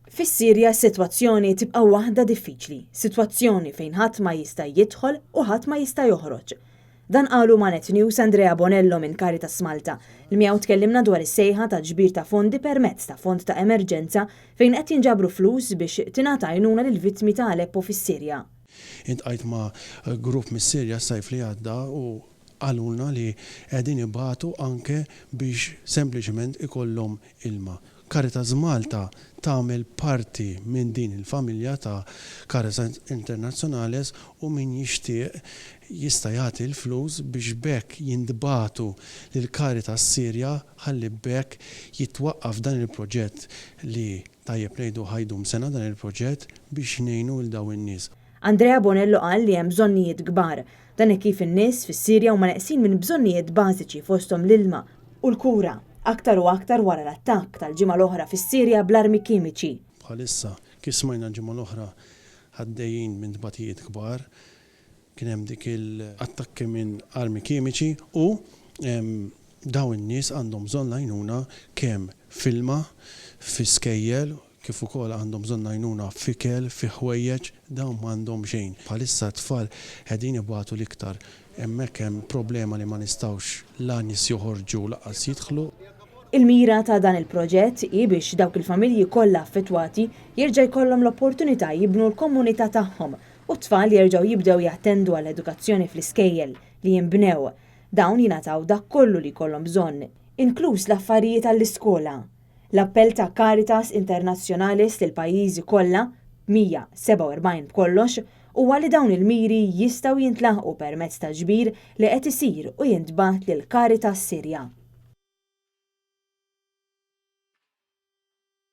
Fis-Sirja s-sitwazzjoni tibqa' waħda diffiċli, sitwazzjoni fejn ħadd ma jista' jidħol u ħadd ma jista' joħroġ. Dan qalu ma' Net News Andrea Bonello minn Caritas Malta li miegħu tkellimna dwar is-sejħa ta' ġbir ta' fondi permezz ta' fond ta' emerġenza fejn qed jinġabru flus biex tingħata għajnuna lill-vittmi ta' Aleppo fis-Sirja. Intqajt ma' grupp mis-Sirja s-sajf li għadda u għalulna li qegħdin ibatu anke biex sempliċement ikollhom ilma. Caritas Malta tagħmel parti minn din il-familja ta' Caritas Internazzjonales u min jixtieq jista' jagħti l-flus biex bekk jindbatu lil Caritas Sirja ħalli bekk jitwaqqaf dan il-proġett li tajjeb ngħidu ħajdum sena dan il-proġett biex ngħinu lil dawn in-nies. Andrea Bonello qal li hemm bżonnijiet kbar. Dan kif in-nies fis-Sirja huma neqsin minn bżonnijiet bażiċi fosthom l-ilma u l-kura. Aktar u aktar wara l-attakk tal-ġimgħa l-oħra fis-Sirja bl-armi kimiċi. Bħalissa kif smajna l-ġimgħa l-oħra għaddejjin minn tbatijiet kbar, kien hemm dik il-attakki minn armi kimiċi u dawn in-nies għandhom bżonn għajnuna kemm filma, fi skejjel, kif ukoll għandhom bżonn għajnuna fikel, fi ħwejjeġ, dawn m'għandhom xejn. Bħalissa t-tfal qegħdin ibatu l-iktar hemmhekk hemm problema li ma nistgħux la nies joħorġu laqas jidħlu. Il-mira ta' dan il-proġett hi biex dawk il-familji kollha affettwati jerġa' jkollhom l-opportunità jibnu l-komunità tagħhom u t-tfal jerġgħu jibdew jattendu għall-edukazzjoni fl-iskejjel li jinbnew. Dawn jingħataw dak kollu li jkollhom bżonn, inkluż l-affarijiet għall-iskola. L-appell ta' Caritas Internazzjonales lil pajjiżi kollha 147 b'kollox huwa li dawn il-miri jistgħu jintlaħqu permezz ta' ġbir li qed isir u jintbagħat lil Caritas Sirja.